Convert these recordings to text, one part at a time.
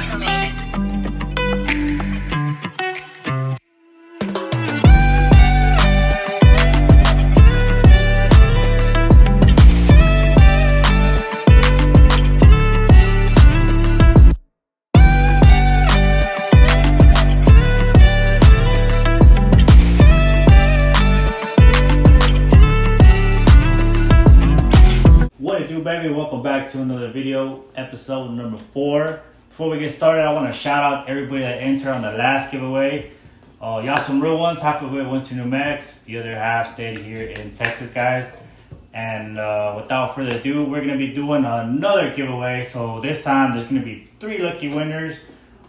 who made it. What it do, baby? Welcome back to another video, episode number 4. Before we get started, I want to shout out everybody that entered on the last giveaway. Y'all some real ones. Half of it went to New Mexico. The other half stayed here in Texas, guys. And without further ado, we're going to be doing another giveaway. So this time, there's going to be 3 lucky winners,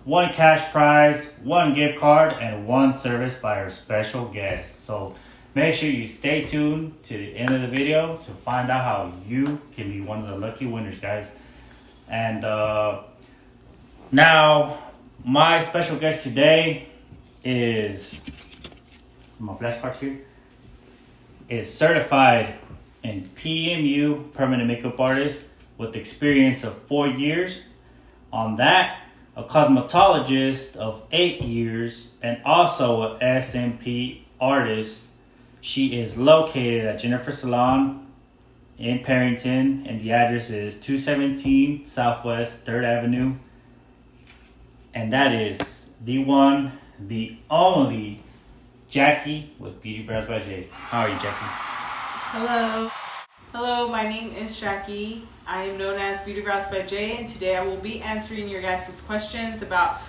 1 cash prize, 1 gift card, and 1 service by our special guest. So make sure you stay tuned to the end of the video to find out how you can be one of the lucky winners, guys. And now, my special guest today is, my flashcards here, is certified in PMU, permanent makeup artist, with experience of 4 years. On that, a cosmetologist of 8 years, and also a SMP artist. She is located at Jennifer Salon in Perrington, and the address is 217 Southwest 3rd Avenue. And that is the one, the only Jackie with Beautybrowsbyj. How are you, Jackie? Hello. Hello, my name is Jackie. I am known as Beautybrowsbyj, and today I will be answering your guys' questions about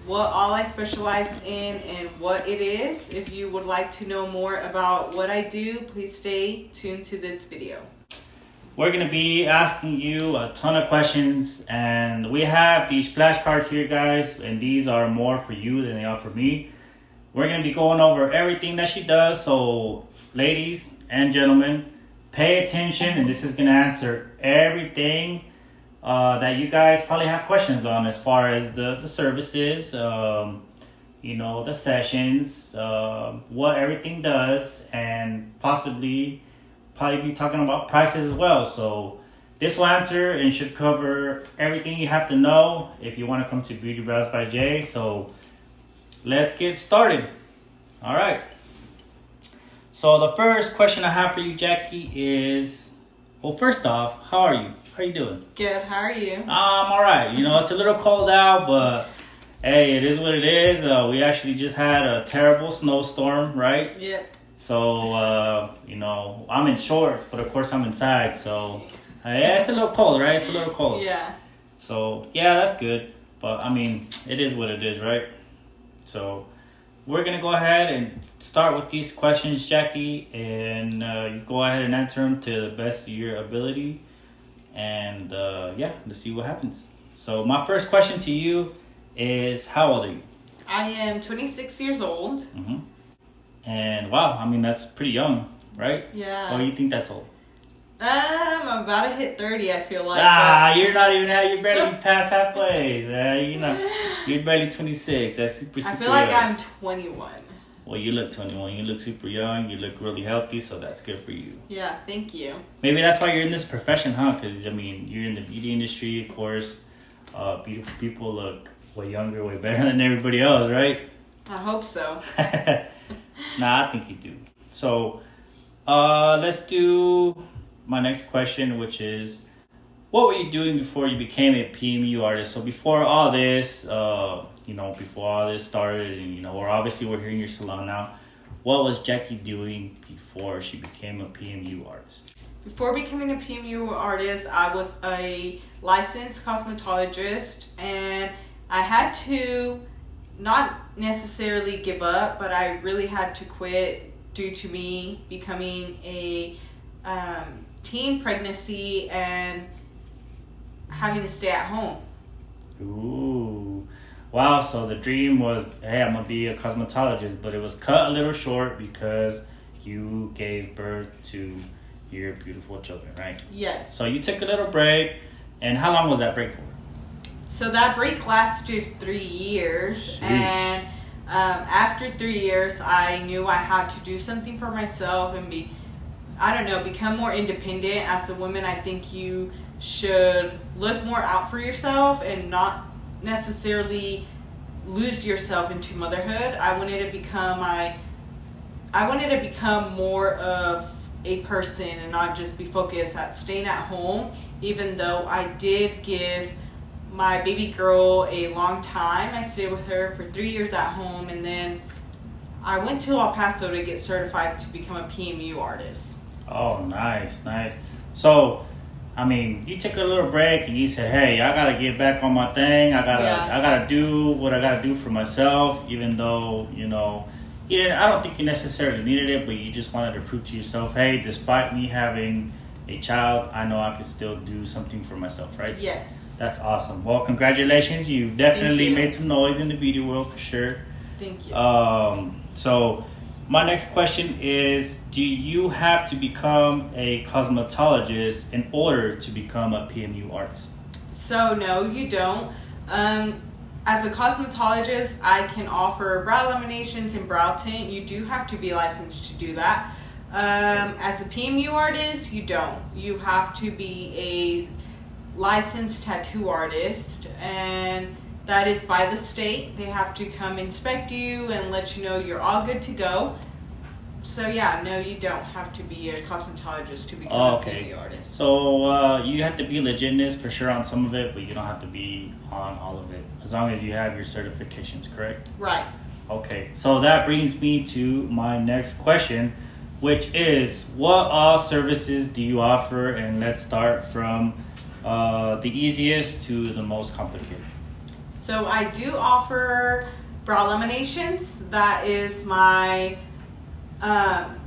what all I specialize in and what it is. If you would like to know more about what I do, please stay tuned to this video. We're going to be asking you a ton of questions, and we have these flashcards here, guys, and these are more for you than they are for me. We're going to be going over everything that she does, so ladies and gentlemen, pay attention, and this is going to answer everything that you guys probably have questions on, as far as the services, the sessions, what everything does, and probably be talking about prices as well. So this will answer and should cover everything you have to know if you want to come to Beautybrowsbyj. So let's get started. All right. So the first question I have for you, Jackie, is, well, first off, how are you? How are you doing? Good. How are you? I'm all right. It's a little cold out, but hey, it is what it is. We actually just had a terrible snowstorm, right? Yep. So, I'm in shorts, but of course I'm inside. So, yeah, it's a little cold, right? It's a little cold. Yeah. So, yeah, that's good. But, it is what it is, right? So, we're going to go ahead and start with these questions, Jackie. And you go ahead and answer them to the best of your ability. And, let's see what happens. So, my first question to you is, how old are you? I am 26 years old. Mm-hmm. And wow, that's pretty young, right? Yeah. Oh, you think that's old? I'm about to hit 30, I feel like. You're not even you're barely past halfway. You're barely 26. That's super I feel like young. I'm 21. Well, you look 21. You look super young. You look really healthy, so that's good for you. Yeah, thank you. Maybe that's why you're in this profession, huh? Because, you're in the beauty industry, of course. Beautiful people look way younger, way better than everybody else, right? I hope so. Nah, I think you do. So, let's do my next question, which is, what were you doing before you became a PMU artist? So before all this, before all this started, and we're here in your salon now. What was Jackie doing before she became a PMU artist? Before becoming a PMU artist, I was a licensed cosmetologist, and I had to not necessarily give up, but I really had to quit due to me becoming a teen pregnancy and having to stay at home. Ooh. Wow, so the dream was, hey, I'm going to be a cosmetologist, but it was cut a little short because you gave birth to your beautiful children, right? Yes. So you took a little break, and how long was that break for? So that break lasted 3 years. Sheesh. And after 3 years, I knew I had to do something for myself and become more independent. As a woman, I think you should look more out for yourself and not necessarily lose yourself into motherhood. I wanted to become more of a person and not just be focused at staying at home, even though I did give my baby girl a long time. I stayed with her for 3 years at home, and then I went to El Paso to get certified to become a PMU artist. Oh, nice. So, I mean, you took a little break and you said, "Hey, I gotta get back on my thing. I gotta do what I gotta do for myself." Even though I don't think you necessarily needed it, but you just wanted to prove to yourself, "Hey, despite me having a child, I know I can still do something for myself." Right? Yes. That's awesome. Well, congratulations. You've definitely made some noise in the beauty world for sure. Thank you. So my next question is, do you have to become a cosmetologist in order to become a PMU artist? So no, you don't. As a cosmetologist, I can offer brow laminations and brow tint. You do have to be licensed to do that. As a PMU artist, you don't. You have to be a licensed tattoo artist, and that is by the state. They have to come inspect you and let you know you're all good to go. So yeah, no, you don't have to be a cosmetologist to become a PMU artist. So you have to be legitness for sure on some of it, but you don't have to be on all of it, as long as you have your certifications, correct? Right. Okay, so that brings me to my next question, which is, what all services do you offer? And let's start from the easiest to the most complicated. So I do offer brow laminations. That is my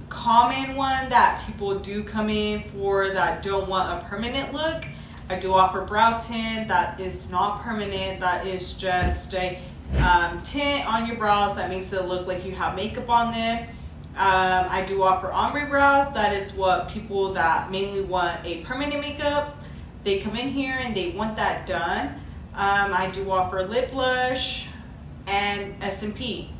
common one that people do come in for that don't want a permanent look. I do offer brow tint that is not permanent. That is just a tint on your brows that makes it look like you have makeup on them. I do offer ombre brows. That is what people that mainly want a permanent makeup, they come in here and they want that done. I do offer lip blush and S&P.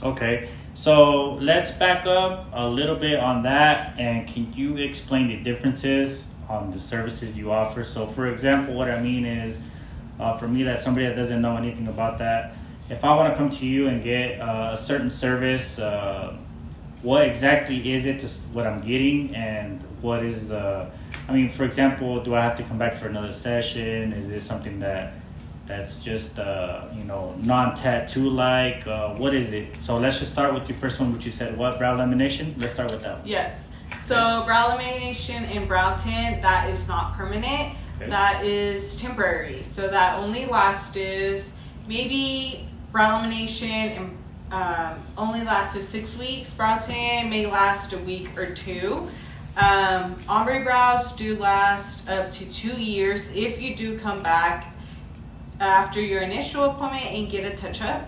Okay, so let's back up a little bit on that, and can you explain the differences on the services you offer? So for example, what I mean is, for me, that's somebody that doesn't know anything about that, if I want to come to you and get a certain service, what exactly is it, what I'm getting, and what is for example, do I have to come back for another session? Is this something that's just non-tattoo like? What is it? So let's just start with your first one, which you said what, brow lamination? Let's start with that one. Yes. So brow lamination and brow tint, that is not permanent. Okay. That is temporary. So that only lasts maybe brow lamination and only lasted 6 weeks. Brow tint may last a week or two. Ombre brows do last up to 2 years if you do come back after your initial appointment and get a touch-up.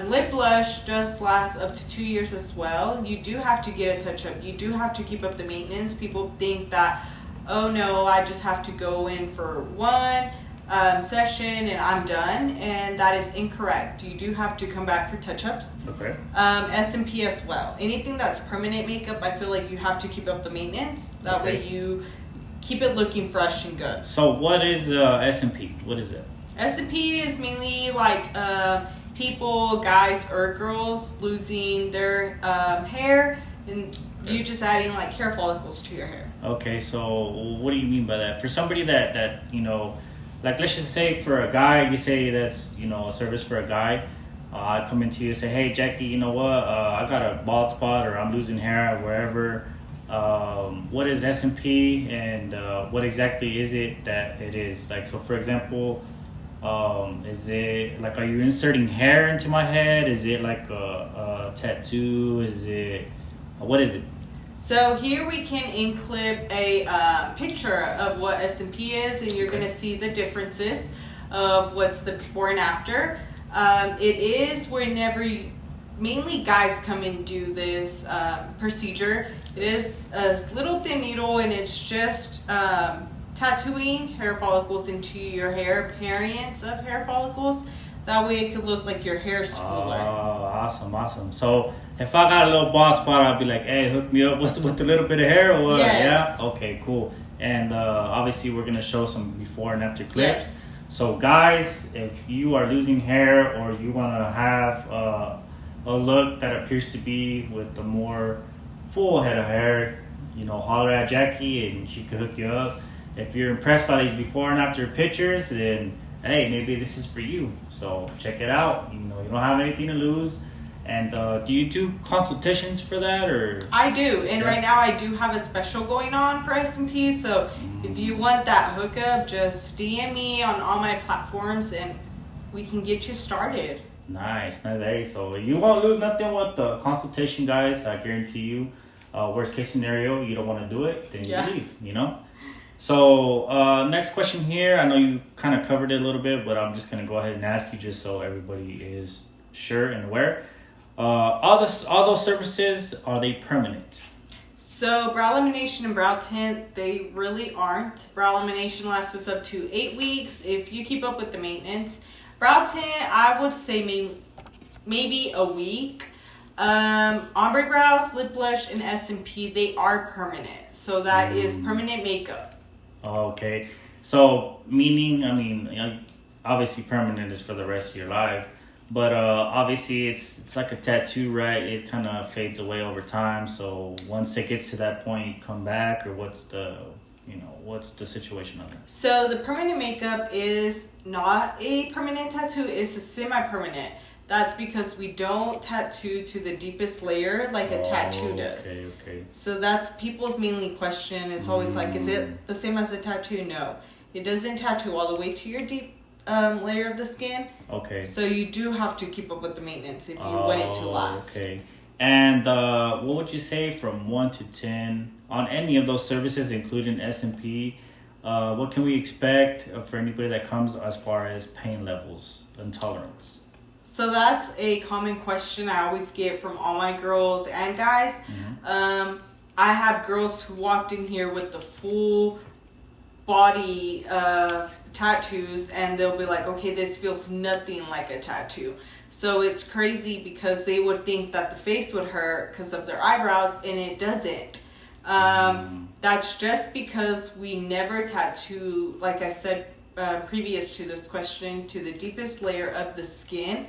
Lip blush does last up to 2 years as well. You do have to get a touch-up. You do have to keep up the maintenance. People think that, oh no, I just have to go in for one session and I'm done, and that is incorrect. You do have to come back for touch-ups. Okay. S&P as well. Anything that's permanent makeup, I feel like you have to keep up the maintenance. That way you keep it looking fresh and good. So what is S&P? What is it? S&P is mainly like people, guys or girls, losing their hair, and you just adding like hair follicles to your hair. Okay, so what do you mean by that? For somebody that like let's just say for a guy, you say that's a service for a guy. I come into you and say, hey Jackie, you know what? I got a bald spot or I'm losing hair wherever. What is S&P and what exactly is it that it is? Like, so for example, is it like, are you inserting hair into my head? Is it like a tattoo? What is it? So here we can include a picture of what S&P is, and you're going to see the differences of what's the before and after. It is whenever mainly guys come and do this procedure. It is a little thin needle, and it's just tattooing hair follicles into your hair, appearance of hair follicles. That way it could look like your hair's fuller. Oh, awesome. So if I got a little bald spot, I'll be like, hey, hook me up with a little bit of hair or what? Yes. Yeah? Okay, cool. And obviously we're going to show some before and after clips. Yes. So guys, if you are losing hair or you want to have a look that appears to be with the more full head of hair, holler at Jackie and she could hook you up. If you're impressed by these before and after pictures, then hey, maybe this is for you. So check it out. You don't have anything to lose. And do you do consultations for that, or? I do, and right now I do have a special going on for S&P. So if you want that hookup, just DM me on all my platforms, and we can get you started. Nice. Hey, so you won't lose nothing with the consultation, guys. I guarantee you. Worst case scenario, you don't want to do it, then you leave. So next question here. I know you kind of covered it a little bit, but I'm just gonna go ahead and ask you just so everybody is sure and aware. All those services, are they permanent? So brow lamination and brow tint, they really aren't. Brow lamination lasts us up to 8 weeks if you keep up with the maintenance. Brow tint, I would say maybe a week. Ombre brows, lip blush, and S&P, they are permanent. So that is permanent makeup. Okay. So meaning, obviously permanent is for the rest of your life. But obviously it's like a tattoo, right? It kind of fades away over time. So once it gets to that point, you come back, or what's the situation on that? So the permanent makeup is not a permanent tattoo. It's a semi-permanent. That's because we don't tattoo to the deepest layer like a tattoo does. Okay. So that's people's mainly question. It's always like, is it the same as a tattoo? No. It doesn't tattoo all the way to your deep layer of the skin. Okay. So you do have to keep up with the maintenance if you want it to last. Okay. And what would you say from 1 to 10 on any of those services, including S&P? What can we expect for anybody that comes as far as pain levels and tolerance? So that's a common question I always get from all my girls and guys. I have girls who walked in here with the full body tattoos, and they'll be like, okay, this feels nothing like a tattoo. So it's crazy because they would think that the face would hurt because of their eyebrows, and it doesn't. That's just because we never tattoo, like I said previous to this question, to the deepest layer of the skin.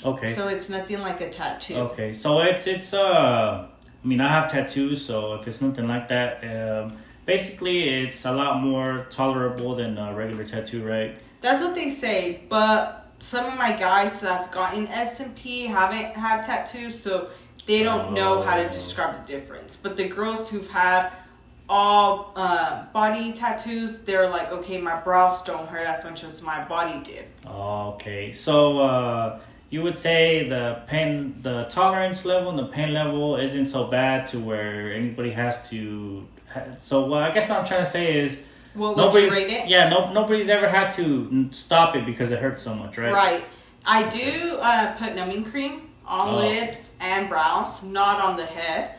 Okay. So it's nothing like a tattoo. Okay, so it's I have tattoos, so if it's nothing like that, basically it's a lot more tolerable than a regular tattoo, right? That's what they say, but some of my guys that have gotten S&P haven't had tattoos, so they don't know how to describe the difference. But the girls who've had all body tattoos, they're like, okay, my brows don't hurt as much as my body did. Okay, so you would say the tolerance level and the pain level isn't so bad to where anybody has to. So I guess what I'm trying to say is, what would you rate it? Yeah, nobody's ever had to stop it because it hurts so much, right? Right. I do put numbing cream on lips and brows, not on the head.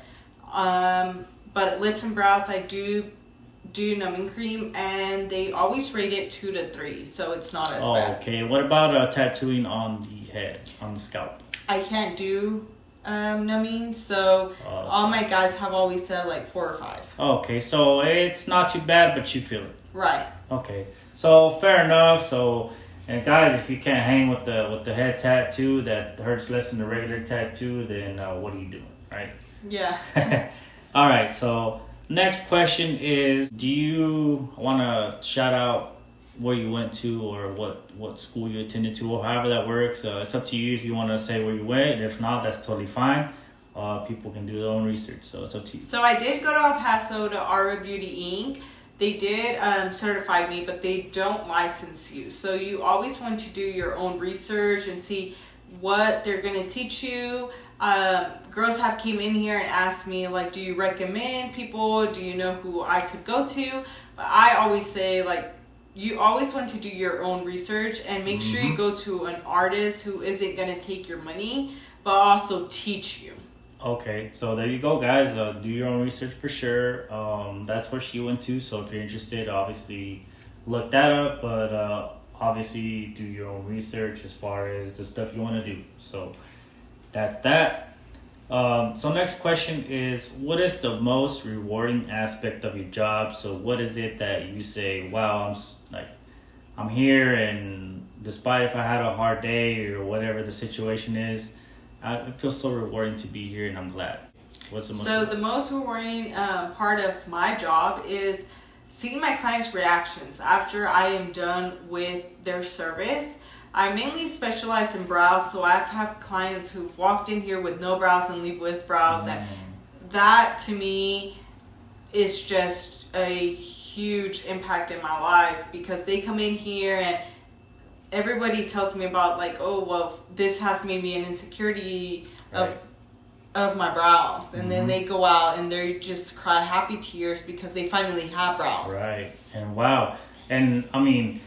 But lips and brows, I do numbing cream, and they always rate it 2 to 3, so it's not as bad. Okay. What about tattooing on the head, on the scalp? I can't do numbing, so all my guys have always said like 4 or 5. Okay, so it's not too bad, but you feel it. Right. Okay, so fair enough. So, and guys, if you can't hang with the head tattoo that hurts less than the regular tattoo, then what are you doing, right? Yeah. All right. So next question is: do you want to shout out where you went to, or what school you attended to, or however that works? It's up to you if you want to say where you went. If not, that's totally fine. People can do their own research, so it's up to you. So I did go to El Paso to Aura Beauty Inc. They did certify me, but they don't license you. So you always want to do your own research and see what they're going to teach you. Girls have came in here and asked me, like, do you recommend people? Do you know who I could go to? But I always say, like, you always want to do your own research and make sure you go to an artist who isn't going to take your money, but also teach you. Okay, so there you go, guys. Do your own research for sure. That's where she went to. So if you're interested, obviously look that up. But obviously do your own research as far as the stuff you want to do. So that's that. So next question is, what is the most rewarding aspect of your job? So what is it that you say, wow, I'm here, and despite if I had a hard day or whatever the situation is, it feels so rewarding to be here, and I'm glad. What's the most? So the most rewarding part of my job is seeing my clients' reactions after I am done with their service. I mainly specialize in brows, so I've had clients who've walked in here with no brows and leave with brows, and that to me is just a huge impact in my life, because they come in here and everybody tells me about, like, oh, well, this has made me an insecurity of my brows, and then they go out and they just cry happy tears because they finally have brows. Right. And wow. And I mean,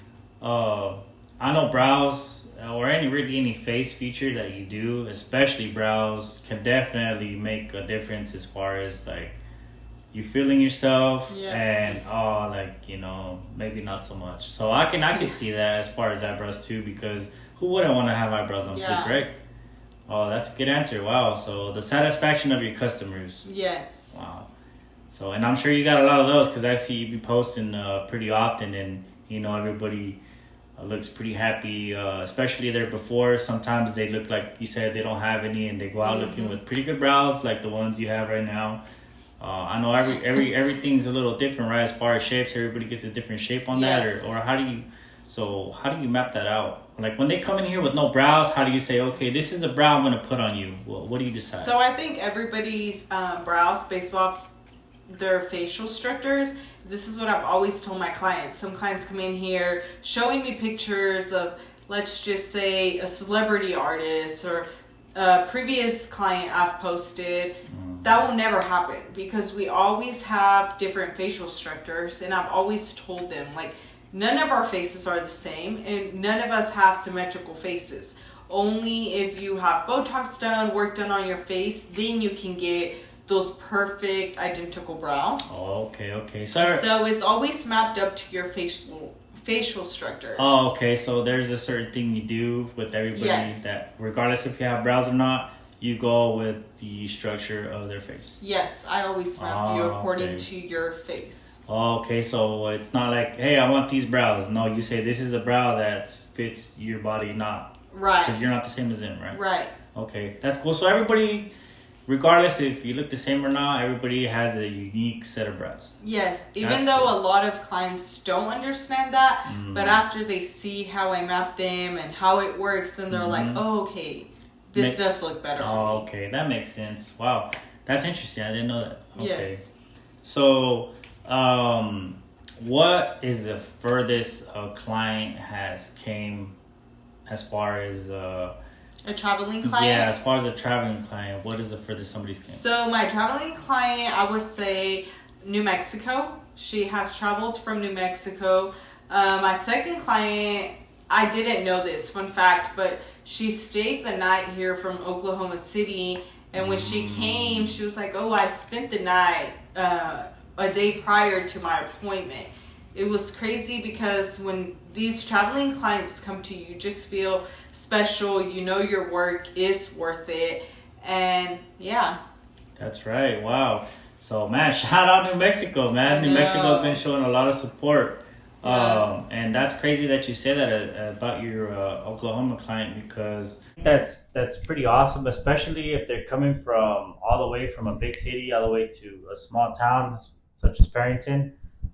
I know brows or any face feature that you do, especially brows, can definitely make a difference as far as like you feeling yourself and like, you know, maybe not so much. So I can see that as far as eyebrows too, because who wouldn't want to have eyebrows on fleek, right? Oh, that's a good answer. Wow. So the satisfaction of your customers. Yes. Wow. So, and I'm sure you got a lot of those, because I see you be posting pretty often, and you know everybody looks pretty happy, especially there before. Sometimes they look like you said they don't have any, and they go out looking with pretty good brows like the ones you have right now. I know everything's a little different, right? As far as shapes, everybody gets a different shape on that, or how do you map that out? Like when they come in here with no brows, how do you say, okay, this is a brow I'm going to put on you? Well, what do you decide? So I think everybody's brows based off their facial structures. This is what I've always told my clients. Some clients come in here showing me pictures of, let's just say, a celebrity artist or a previous client I've posted. That will never happen, because we always have different facial structures, and I've always told them, like, none of our faces are the same, and none of us have symmetrical faces. Only if you have Botox done, work done on your face, then you can get those perfect identical brows. Oh, okay. So it's always mapped up to your facial structures. Oh, okay. So there's a certain thing you do with everybody that regardless if you have brows or not, you go with the structure of their face. Yes, I always map you according to your face. Oh, okay, so it's not like, hey, I want these brows. No, you say this is a brow that fits your body, not right, because you're not the same as them, right? Right. Okay, that's cool. So everybody, regardless if you look the same or not, everybody has a unique set of brows. Yes, even though a lot of clients don't understand that, but after they see how I map them and how it works, then they're like, oh, okay. This does look better on me. Okay, that makes sense. Wow, that's interesting. I didn't know that. Okay. Yes. So, what is the furthest a client has came as far as a traveling client? Yeah, as far as a traveling client, what is the furthest somebody's came? So my traveling client, I would say New Mexico. She has traveled from New Mexico. My second client, I didn't know this, fun fact, but she stayed the night here from Oklahoma City, and when she came, she was like, oh, I spent the night a day prior to my appointment. It was crazy, because when these traveling clients come to you, you just feel special. You know your work is worth it, and yeah. That's right. Wow. So, man, shout out New Mexico, man. New Mexico's been showing a lot of support. And that's crazy that you say that about your Oklahoma client, because that's pretty awesome, especially if they're coming from all the way from a big city all the way to a small town such as Perryton.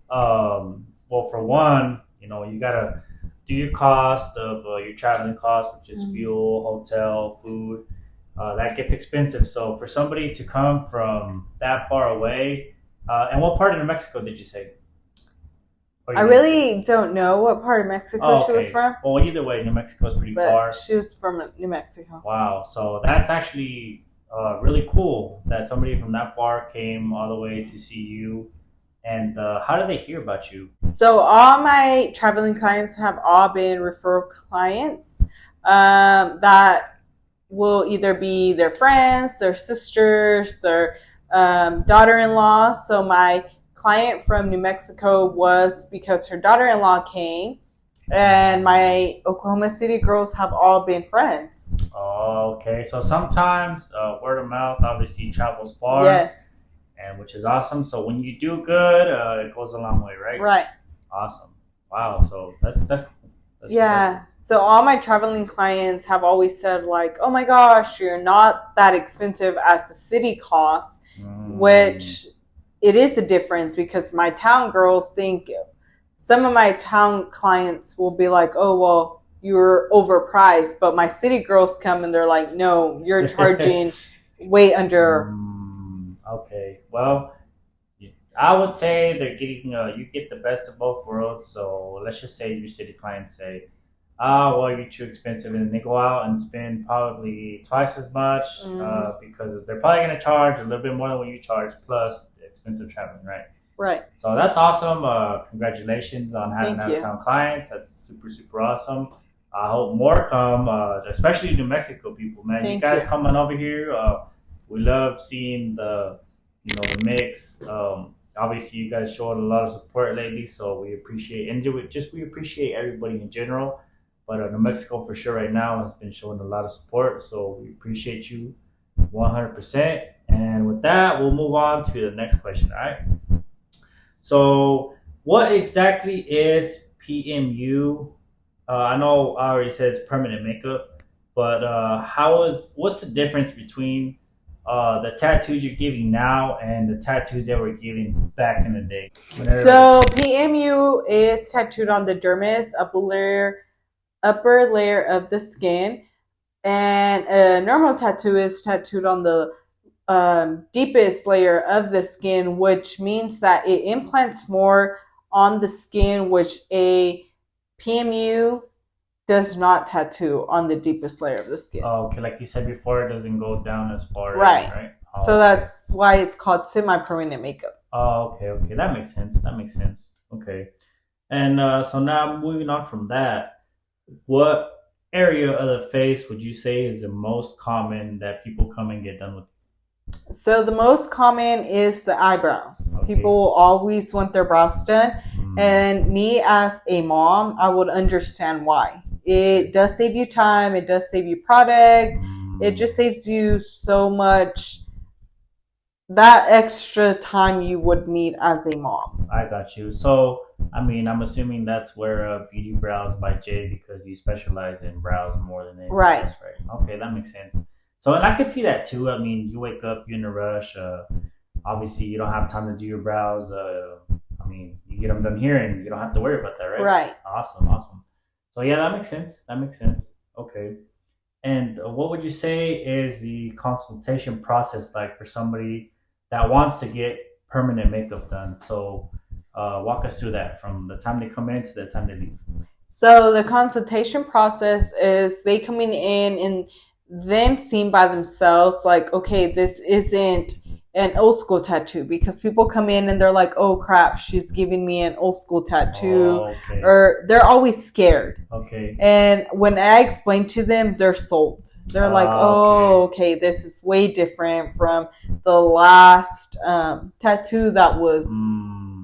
Well, for one, you know, you gotta do your cost of your traveling cost, which is fuel, hotel, food. That gets expensive. So for somebody to come from that far away, and what part of New Mexico did you say? I really don't know what part of Mexico she was from. Well, either way, New Mexico is pretty far. She was from New Mexico. Wow. So that's actually really cool that somebody from that far came all the way to see you. And how did they hear about you? So all my traveling clients have all been referral clients that will either be their friends, their sisters, their daughter-in-law. So my client from New Mexico was because her daughter-in-law came, and my Oklahoma City girls have all been friends. Oh, okay. So sometimes word of mouth obviously travels far. Yes. And which is awesome. So when you do good, it goes a long way, right? Right. Awesome. Wow. So that's cool. Yeah. So all my traveling clients have always said like, "Oh my gosh, you're not that expensive as the city costs," which it is a difference because my town girls think some of my town clients will be like, "Oh, well, you're overpriced," but my city girls come and they're like, "No, you're charging way under." Okay. Well, I would say they're getting you get the best of both worlds. So let's just say your city clients say, well, you're too expensive, and they go out and spend probably twice as much because they're probably going to charge a little bit more than what you charge plus the expensive traveling, right? Right. So that's awesome. Congratulations on having Thank you. out-of-town clients. That's super, super awesome. I hope more come, especially New Mexico people, man. Thank you guys you. coming over here. We love seeing the mix. Obviously, you guys showed a lot of support lately, so we appreciate we appreciate everybody in general. But New Mexico for sure right now has been showing a lot of support, so we appreciate you 100%. And with that, we'll move on to the next question. All right. So, what exactly is PMU? I know I already said it's permanent makeup, but what's the difference between the tattoos you're giving now and the tattoos that we're giving back in the day? So PMU is tattooed on the dermis, upper layer of the skin, and a normal tattoo is tattooed on the deepest layer of the skin, which means that it implants more on the skin, which a PMU does not tattoo on the deepest layer of the skin. Oh, okay. Like you said before, it doesn't go down as far. Right. Oh, so that's why it's called semi-permanent makeup. Oh, okay. That makes sense. Okay. And so now moving on from that, what area of the face would you say is the most common that people come and get done with? So the most common is the eyebrows. Okay. People always want their brows done. And me as a mom, I would understand why. It does save you time. It does save you product. It just saves you so much, that extra time you would need as a mom. I got you. So, I mean, I'm assuming that's where Beautybrowsbyj, because you specialize in brows more than anything else, right? Okay, that makes sense. So, and I could see that too. I mean, you wake up, you're in a rush. Obviously, you don't have time to do your brows. I mean, you get them done here and you don't have to worry about that, right? Right. Awesome. So, yeah, that makes sense. Okay. And what would you say is the consultation process like for somebody that wants to get permanent makeup done? So, walk us through that from the time they come in to the time they leave. So, the consultation process is they coming in and them seeing by themselves, like, okay, this isn't an old school tattoo, because people come in and they're like, oh crap, she's giving me an old school tattoo. Okay. Or they're always scared. Okay. And when I explain to them, they're sold. They're like, oh, okay, this is way different from the last tattoo that was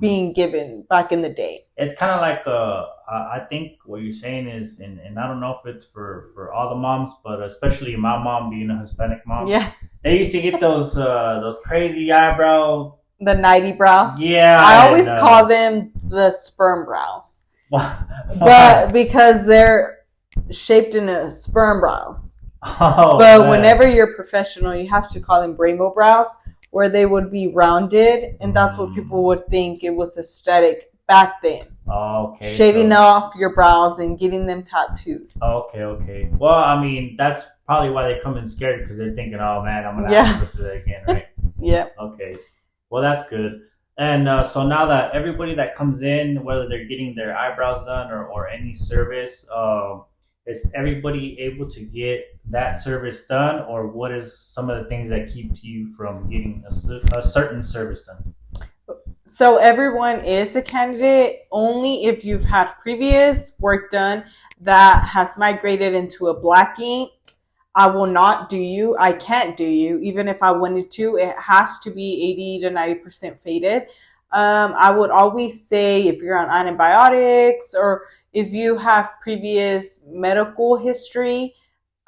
being given back in the day. It's kind of like I think what you're saying is, and I don't know if it's for all the moms, but especially my mom being a Hispanic mom. Yeah. They used to get those crazy eyebrow. The 90 brows. Yeah. I always call them the sperm brows. But because they're shaped in a sperm brows. Oh, but man. Whenever you're professional, you have to call them rainbow brows, where they would be rounded, and that's what people would think it was aesthetic back then. Okay. Shaving off your brows and getting them tattooed. Okay. Well, I mean, that's probably why they come in scared, because they're thinking, oh man, I'm going to have to go through that again, right? Yeah. Okay. Well, that's good. And so now that everybody that comes in, whether they're getting their eyebrows done or any service, is everybody able to get that service done, or what is some of the things that keep you from getting a certain service done? So everyone is a candidate only if you've had previous work done that has migrated into a black ink. I will not do you. I can't do you. Even if I wanted to, it has to be 80 to 90% faded. I would always say if you're on antibiotics or if you have previous medical history,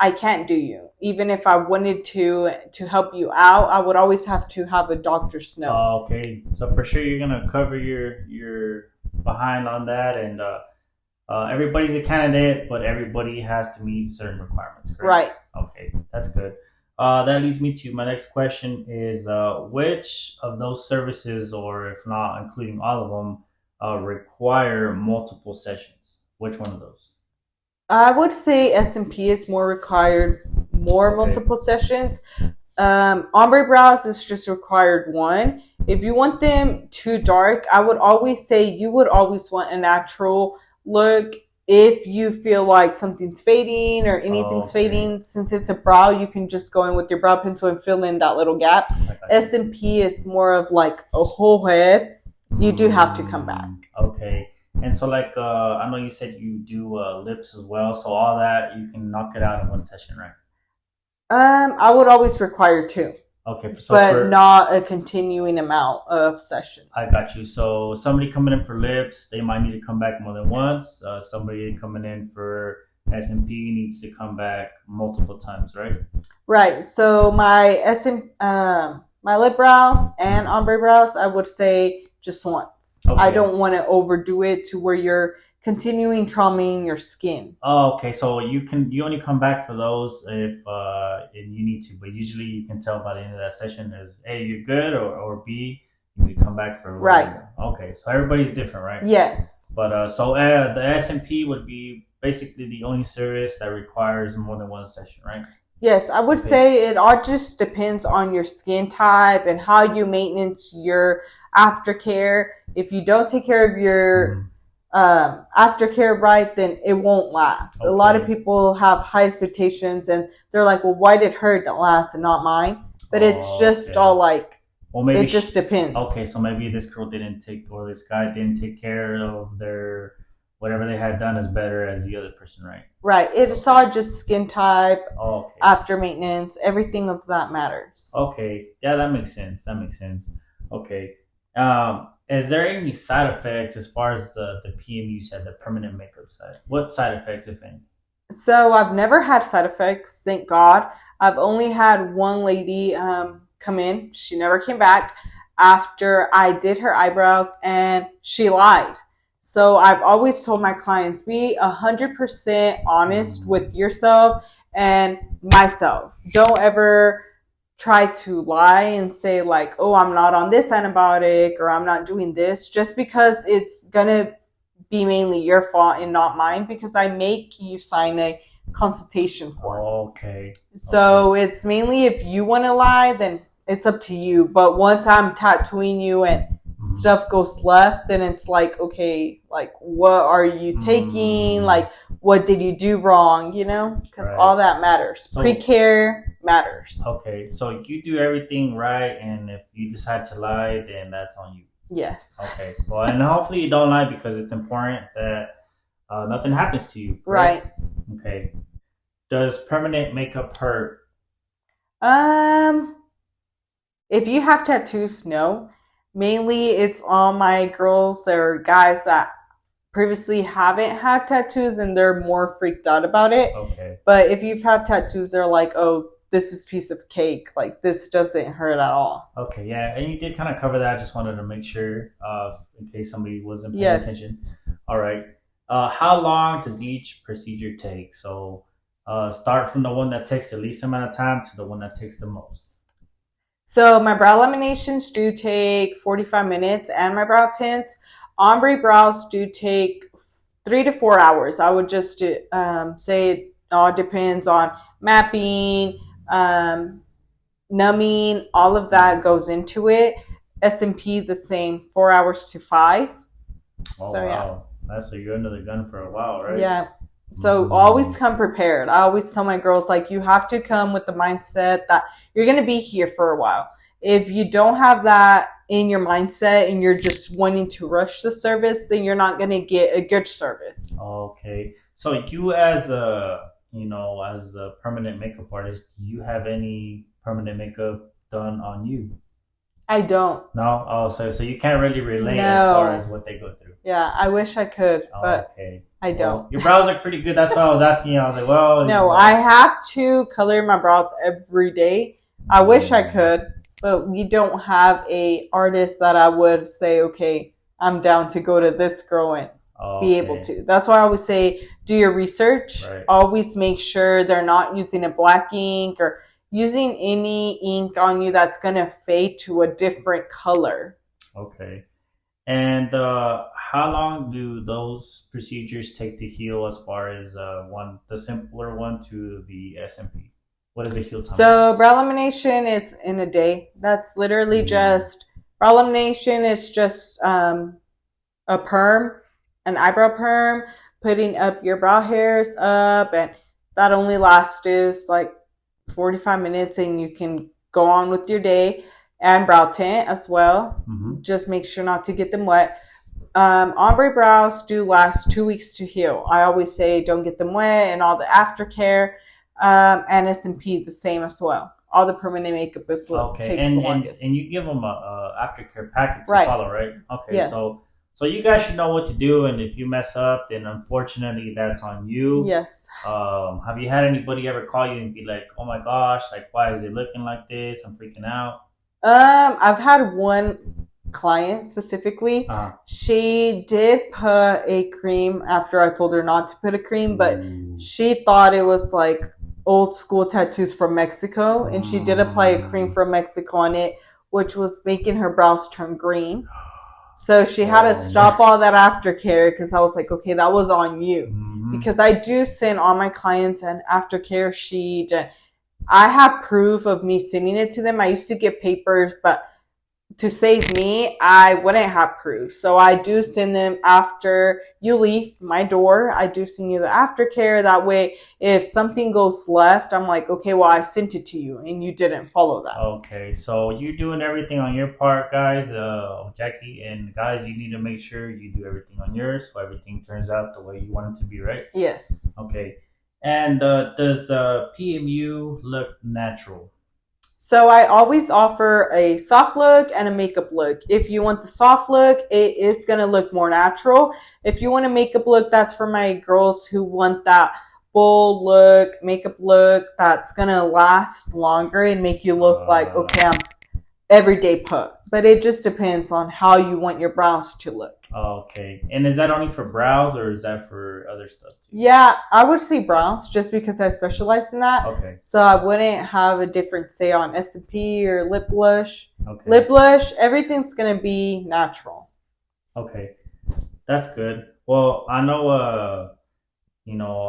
I can't do you. Even if I wanted to help you out, I would always have to have a doctor's note. Oh, okay. So for sure you're gonna cover your behind on that, and Everybody's a candidate, but everybody has to meet certain requirements, correct? Right. Okay, that's good. That leads me to my next question is which of those services, or if not including all of them, require multiple sessions? Which one of those? I would say S&P is more required, more Okay. multiple sessions. Ombre brows is just required one. If you want them too dark, I would always say you would always want a natural look. If you feel like something's fading or anything's Okay. fading, since it's a brow, you can just go in with your brow pencil and fill in that little gap. I got you. S&P is more of like a whole head. You do have to come back. Okay. And so, like, I know you said you do lips as well. So all that you can knock it out in one session, right? I would always require two, Okay. So but not a continuing amount of sessions. I got you. So somebody coming in for lips, they might need to come back more than once. Somebody coming in for S&P needs to come back multiple times, right? Right. So my lip brows and ombre brows, I would say just once. Okay. I don't want to overdo it to where you're continuing traumaing your skin. Oh, okay. So you only come back for those if and you need to, but usually you can tell by the end of that session is A, you're good, or B, you come back for right. More. Okay, so everybody's different, right? Yes. But so the S&P would be basically the only service that requires more than one session, right? Yes, I would say it all just depends on your skin type and how you maintenance your aftercare. If you don't take care of your aftercare right, then it won't last. Okay. A lot of people have high expectations and they're like, well, why did her last and not mine? But it's just all like, well, maybe it just depends. Okay, so maybe this girl didn't take, or this guy didn't take care of their, whatever they had done as better as the other person, right? Right. It's all just skin type, after maintenance, everything of that matters. Okay. Yeah, that makes sense. Okay. Is there any side effects as far as the PM you said, the permanent makeup side? What side effects, if any? So I've never had side effects, thank God. I've only had one lady come in. She never came back after I did her eyebrows, and she lied. So I've always told my clients, be 100% honest with yourself and myself. Don't ever try to lie and say like, oh, I'm not on this antibiotic or I'm not doing this, just because it's gonna be mainly your fault and not mine, because I make you sign a consultation form. Okay. So it's mainly, if you want to lie, then it's up to you. But once I'm tattooing you and stuff goes left, then it's like, okay, like, what are you taking? Like, what did you do wrong? You know, because all that matters. So, pre-care matters. Okay, so you do everything right, and if you decide to lie, then that's on you. Yes. Okay. Well, and hopefully you don't lie, because it's important that nothing happens to you. Right. Okay. Does permanent makeup hurt? If you have tattoos, no. Mainly it's all my girls or guys that previously haven't had tattoos and they're more freaked out about it. Okay. But if you've had tattoos, they're like, oh, this is piece of cake. Like, this doesn't hurt at all. Okay, yeah. And you did kind of cover that. I just wanted to make sure in case somebody wasn't paying attention. All right. How long does each procedure take? So start from the one that takes the least amount of time to the one that takes the most. So my brow laminations do take 45 minutes, and my brow tints. Ombre brows do take 3 to 4 hours. I would just say it all depends on mapping, numbing, all of that goes into it. S&P the same, 4 hours to 5. Oh, so wow. That's you're under the gun for a while, right? Yeah. So always come prepared. I always tell my girls, like, you have to come with the mindset that you're going to be here for a while. If you don't have that in your mindset and you're just wanting to rush the service, then you're not going to get a good service. Okay. So you as a permanent makeup artist, do you have any permanent makeup done on you? I don't. No? Oh, so you can't really relate as far as what they go through. Yeah, I wish I could, but I don't. Well, your brows look pretty good. That's why I was asking you. I was like, well. No, I have to color my brows every day. I wish I could, but we don't have a artist that I would say, okay, I'm down to go to this girl in. be able to. That's why I always say do your research. Right. Always make sure they're not using a black ink or using any ink on you that's going to fade to a different color. Okay. And how long do those procedures take to heal as far as the simpler one to the SMP? What is the heal time? So brow lamination is in a day. That's literally just, brow lamination is just a perm, an eyebrow perm, putting up your brow hairs up, and that only lasts is like 45 minutes and you can go on with your day. And brow tint as well. Just make sure not to get them wet. Ombre brows do last 2 weeks to heal. I always say don't get them wet, and all the aftercare. And SMP the same as well. All the permanent makeup is what takes the longest. And you give them a aftercare packet to follow, right? Okay, yes. So you guys should know what to do, and if you mess up, then unfortunately that's on you. Yes. Have you had anybody ever call you and be like, "Oh my gosh, like why is it looking like this? I'm freaking out." I've had one client specifically. She did put a cream after I told her not to put a cream, but she thought it was like old school tattoos from Mexico, and she did apply a cream from Mexico on it, which was making her brows turn green. So she had to stop all that aftercare because I was like, okay, that was on you. Because I do send all my clients an aftercare sheet, and I have proof of me sending it to them. I used to get papers, but to save me, I wouldn't have proof. So I do send them after you leave my door. I do send you the aftercare. That way, if something goes left, I'm like, okay, well, I sent it to you and you didn't follow that. Okay, so you're doing everything on your part, guys. Jackie, and guys, you need to make sure you do everything on yours so everything turns out the way you want it to be, right? Yes. Okay. And does PMU look natural? So I always offer a soft look and a makeup look. If you want the soft look, it is going to look more natural. If you want a makeup look, that's for my girls who want that bold look, makeup look that's going to last longer and make you look like, okay, I'm everyday put. But it just depends on how you want your brows to look. Okay. And is that only for brows or is that for other stuff too? Yeah, I would say brows just because I specialize in that. Okay. So I wouldn't have a different say on SMP or lip blush. Okay. Lip blush, everything's going to be natural. Okay. That's good. Well, I know,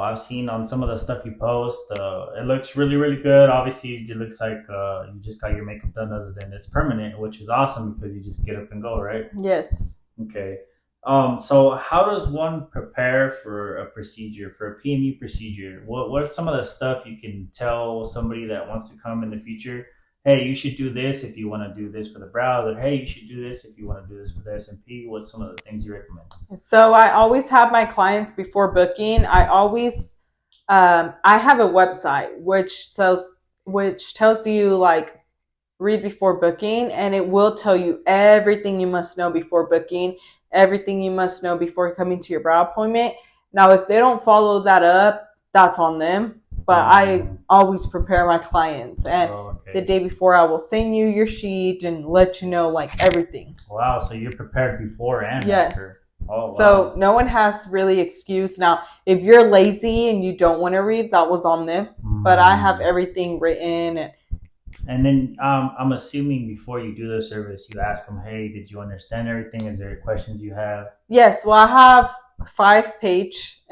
I've seen on some of the stuff you post, it looks really, really good. Obviously, it looks like you just got your makeup done other than it's permanent, which is awesome because you just get up and go, right? Yes. Okay. So how does one prepare for a procedure, for a PMU procedure? What's some of the stuff you can tell somebody that wants to come in the future? Hey, you should do this if you want to do this for the brows, or hey, you should do this if you want to do this for the SMP. What's some of the things you recommend? So I always have my clients before booking. I have a website which tells you like read before booking, and it will tell you everything you must know before booking, everything you must know before coming to your brow appointment. Now, if they don't follow that up, that's on them. But I always prepare my clients, and the day before I will send you your sheet and let you know like everything. Wow, so you're prepared before and yes. After. Oh, wow. So no one has really excuse. Now, if you're lazy and you don't want to read, that was on them. But I have everything written. And then I'm assuming before you do the service, you ask them, hey, did you understand everything? Is there questions you have? Yes. Well, I have 5-page.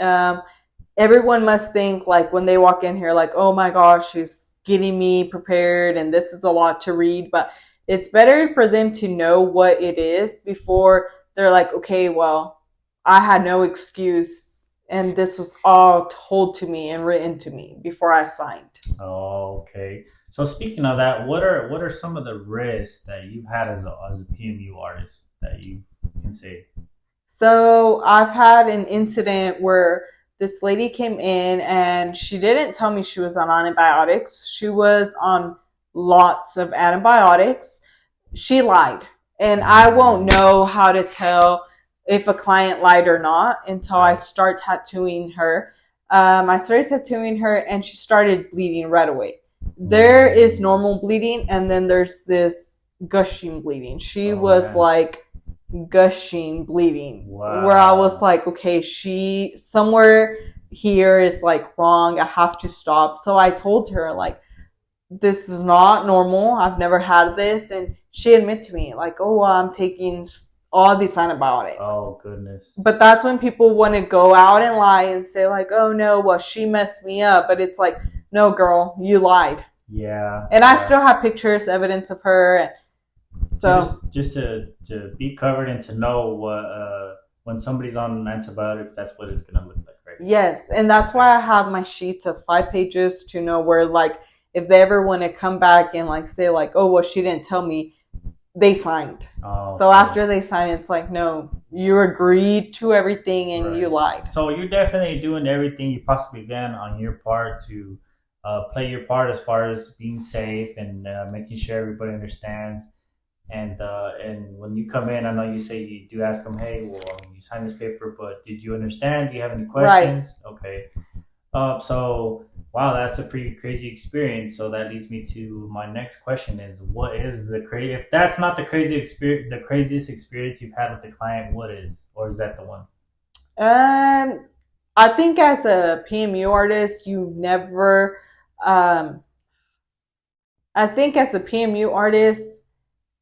Everyone must think like when they walk in here, like, oh my gosh, she's getting me prepared and this is a lot to read. But it's better for them to know what it is before they're like, okay, well, I had no excuse. And this was all told to me and written to me before I signed. Oh, okay. So speaking of that, what are some of the risks that you've had as a PMU artist that you can say? So I've had an incident where this lady came in and she didn't tell me she was on antibiotics. She was on lots of antibiotics. She lied. And I won't know how to tell if a client lied or not until I start tattooing her. I started tattooing her and she started bleeding right away. There is normal bleeding and then there's this gushing bleeding. She was like gushing, bleeding. Wow. Where I was like, okay, she somewhere here is like wrong. I have to stop. So I told her like, this is not normal. I've never had this. And she admitted to me like, oh, well, I'm taking all these antibiotics. Oh, goodness. But that's when people want to go out and lie and say like, oh no, well, she messed me up. But it's like, no, girl, you lied. Yeah. And I still have pictures, evidence of her. So just to be covered and to know what when somebody's on antibiotics, that's what it's gonna look like, right? Yes, and that's why I have my sheets of 5 pages to know where, like, if they ever want to come back and like say like, oh well, she didn't tell me, they signed. Oh, so after they sign, it's like, no, you agreed to everything and right. You lied. So you're definitely doing everything you possibly can on your part to play your part as far as being safe and making sure everybody understands. And when you come in, I know you say you do ask them, hey, well, you signed this paper, but did you understand? Do you have any questions? Right. Okay. So, wow, that's a pretty crazy experience. So that leads me to my next question is, what is the crazy, if that's not the craziest experience you've had with the client, what is, or is that the one? I think as a PMU artist, you've never, I think as a PMU artist,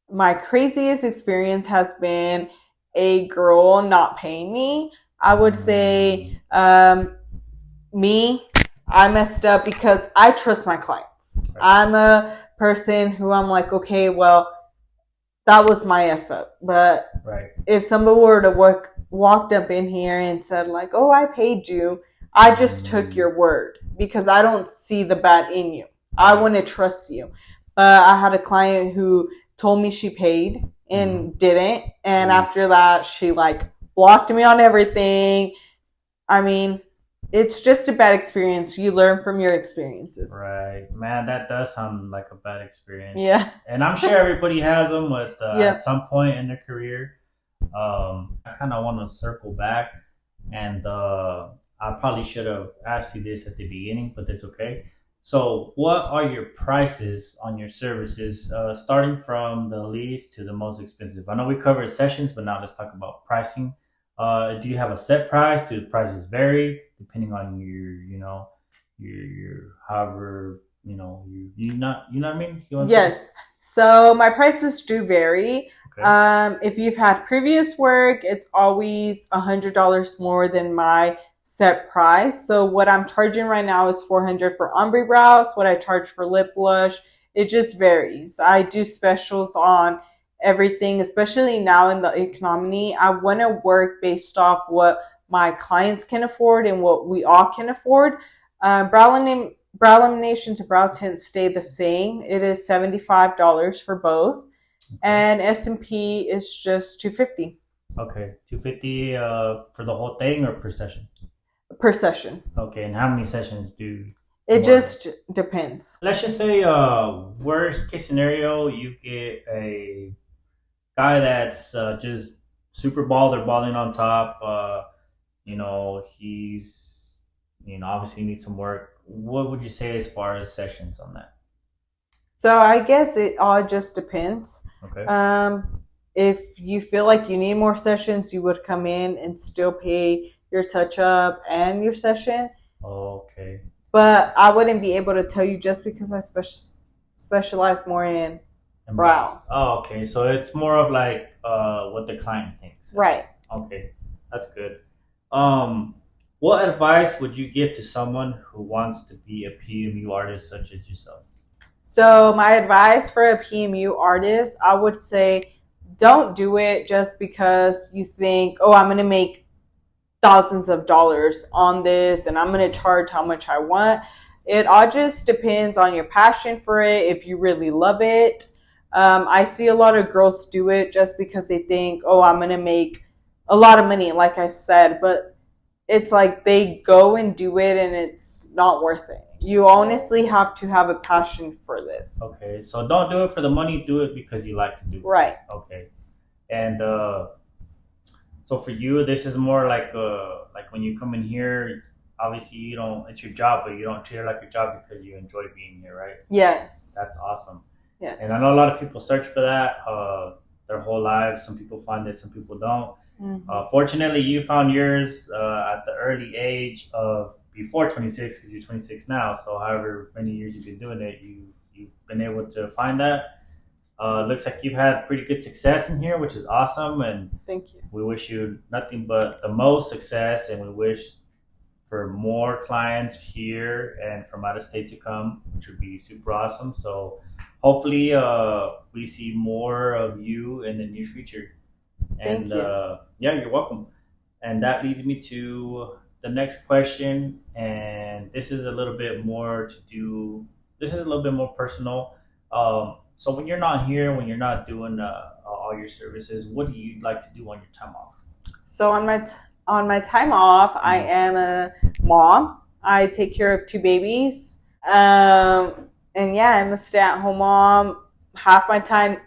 my craziest experience has been a girl not paying me. I would say me, I messed up because I trust my clients. Right. I'm a person who I'm like, okay, well, that was my F up. But right. If somebody were to walked up in here and said like, oh, I paid you, I just took your word because I don't see the bad in you. I want to trust you. But I had a client who told me she paid and didn't. And after that, she like blocked me on everything. I mean, it's just a bad experience. You learn from your experiences. Right. Man, that does sound like a bad experience. Yeah. And I'm sure everybody has them at some point in their career. I kind of want to circle back. And I probably should have asked you this at the beginning, but that's okay. So what are your prices on your services, starting from the least to the most expensive? I know we covered sessions, but now let's talk about pricing. Do you have a set price? Do the prices vary depending on your however, you know what I mean? Yes. So my prices do vary. Okay. If you've had previous work, it's always $100 more than my set price. So what I'm charging right now is $400 for ombre brows. What I charge for lip blush, it just varies. I do specials on everything, especially now in the economy. I want to work based off what my clients can afford and what we all can afford. Brow lamination to brow tint stay the same. It is $75 for both. Okay. And S&P is just $250. Okay, $250 for the whole thing or per session? Per session. Okay, and how many sessions do? It just depends. Let's just say, worst case scenario, you get a guy that's just super bald or balding on top. He's obviously needs some work. What would you say as far as sessions on that? So I guess it all just depends. Okay. If you feel like you need more sessions, you would come in and still pay your touch up and your session. Okay. But I wouldn't be able to tell you just because I specialize more in brows. Oh, okay. So it's more of like what the client thinks. Right. Okay, that's good. What advice would you give to someone who wants to be a PMU artist such as yourself? So my advice for a PMU artist, I would say don't do it just because you think, oh, I'm going to make thousands of dollars on this and I'm going to charge how much I want. It all just depends on your passion for it, if you really love it. I see a lot of girls do it just because they think, oh, I'm going to make a lot of money, like I said, but it's like they go and do it and it's not worth it. You honestly have to have a passion for this. Okay, so don't do it for the money, do it because you like to do it. Right. Okay. And so for you, this is more like when you come in here, obviously it's your job, but you don't treat it like your job because you enjoy being here, right? Yes. That's awesome. Yes. And I know a lot of people search for that. their whole lives. Some people find it, some people don't. Mm-hmm. Fortunately, you found yours at the early age of before 26, because you're 26 now. So, however many years you've been doing it, you've been able to find that. Looks like you've had pretty good success in here, which is awesome. And Thank you. we wish you nothing but the most success. And we wish for more clients here and from out of state to come, which would be super awesome. So, hopefully, we see more of you in the near future. And Thank you. yeah, you're welcome. And that leads me to the next question. And this is a little bit more to do, this is a little bit more personal. So, when you're not here, when you're not doing all your services, what do you like to do on your time off? So on my time off, I am a mom. I take care of 2 babies. And yeah, I'm a stay-at-home mom. Half my time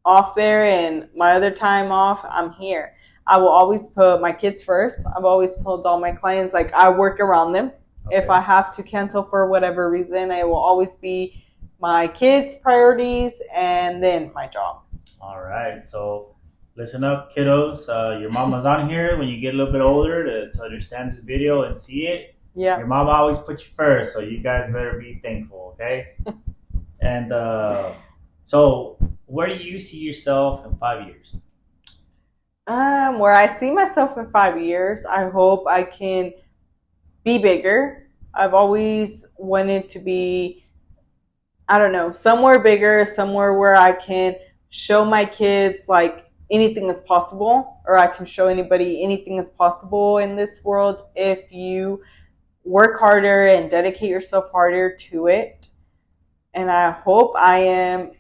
off there, and my other time off, I'm here. I will always put my kids first. I've always told all my clients, like, I work around them. Okay. If I have to cancel for whatever reason, it will always be my kids' priorities and then my job. All right. So, listen up, kiddos. Your mama's on here when you get a little bit older to understand this video and see it. Yeah. Your mama always put you first, so you guys better be thankful, okay? And so, where do you see yourself in 5 years? Where I see myself in 5 years, I hope I can be bigger. I've always wanted to be, I don't know, somewhere bigger, somewhere where I can show my kids like anything is possible, or I can show anybody anything is possible in this world if you work harder and dedicate yourself harder to it. And I hope I am,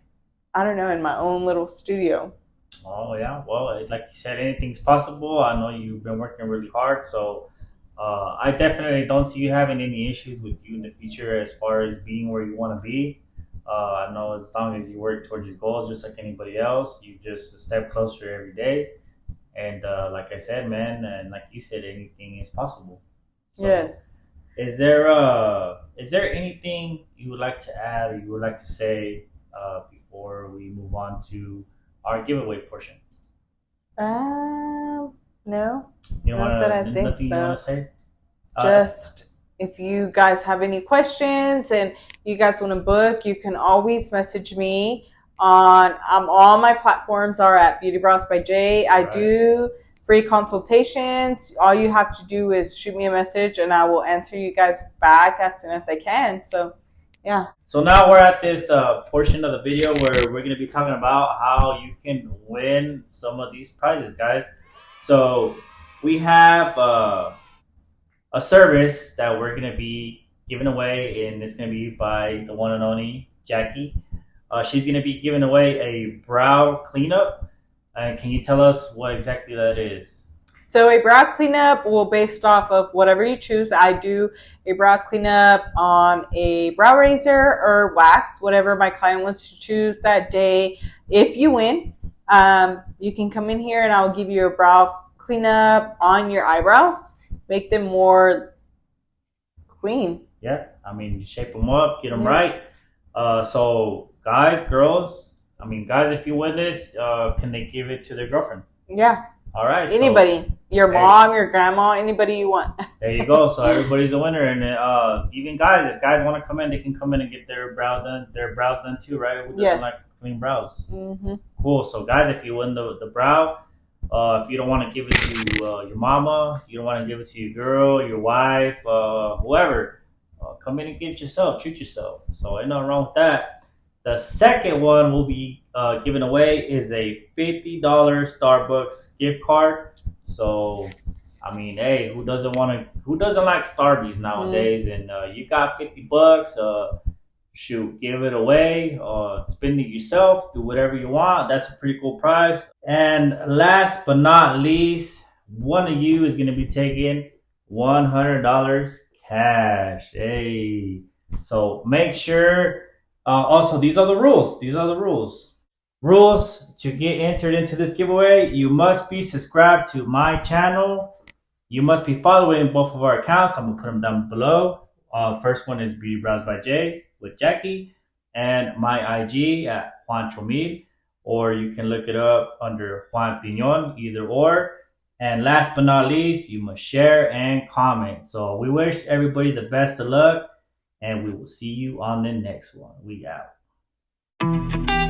I don't know, in my own little studio. Oh, yeah. Well, like you said, anything's possible. I know you've been working really hard, so I definitely don't see you having any issues with you in the future as far as being where you want to be. I know as long as you work towards your goals, just like anybody else, you just a step closer every day. And like I said, man, and like you said, anything is possible. So, Yes. Is there anything you would like to add or you would like to say before we move on to our giveaway portion? No. You don't Not that I want think nothing you so. want to say? Just if you guys have any questions and you guys want to book, you can always message me on all my platforms are at Beautybrowsbyj. I Right. do free consultations. All you have to do is shoot me a message and I will answer you guys back as soon as I can. So yeah. So now we're at this portion of the video where we're going to be talking about how you can win some of these prizes, guys. So we have a service that we're going to be giving away, and it's going to be by the one and only Jackie. She's going to be giving away a brow cleanup. Can you tell us what exactly that is? So a brow cleanup will based off of whatever you choose. I do a brow cleanup on a brow razor or wax, whatever my client wants to choose that day. If you win, you can come in here and I'll give you a brow cleanup on your eyebrows, make them more clean. Yeah, I mean, you shape them up, get them right. So guys, girls, I mean, guys, if you win this, can they give it to their girlfriend? Yeah. All right. Anybody. So, your mom, your grandma, anybody you want. There you go. So everybody's a winner. And even guys, if guys want to come in, they can come in and get their brows done too, right? Who doesn't like clean brows? Mm-hmm. Cool. So guys, if you win the brow, if you don't want to give it to your mama, you don't want to give it to your girl, your wife, whoever, come in and get it yourself. Treat yourself. So ain't nothing wrong with that. The second one we'll be giving away is a $50 Starbucks gift card. So, I mean, hey, who doesn't like Starbucks nowadays? And you got $50. Shoot, give it away. Spend it yourself. Do whatever you want. That's a pretty cool prize. And last but not least, one of you is going to be taking $100 cash. Hey, so make sure. Also, these are the rules. Rules to get entered into this giveaway: you must be subscribed to my channel. You must be following both of our accounts. I'm gonna put them down below. First one is Beautybrowsbyj with Jackie, and my IG at Juan Chomil. or you can look it up under Juan Piñon, either or. And last but not least, you must share and comment. So we wish everybody the best of luck, and we will see you on the next one. We out.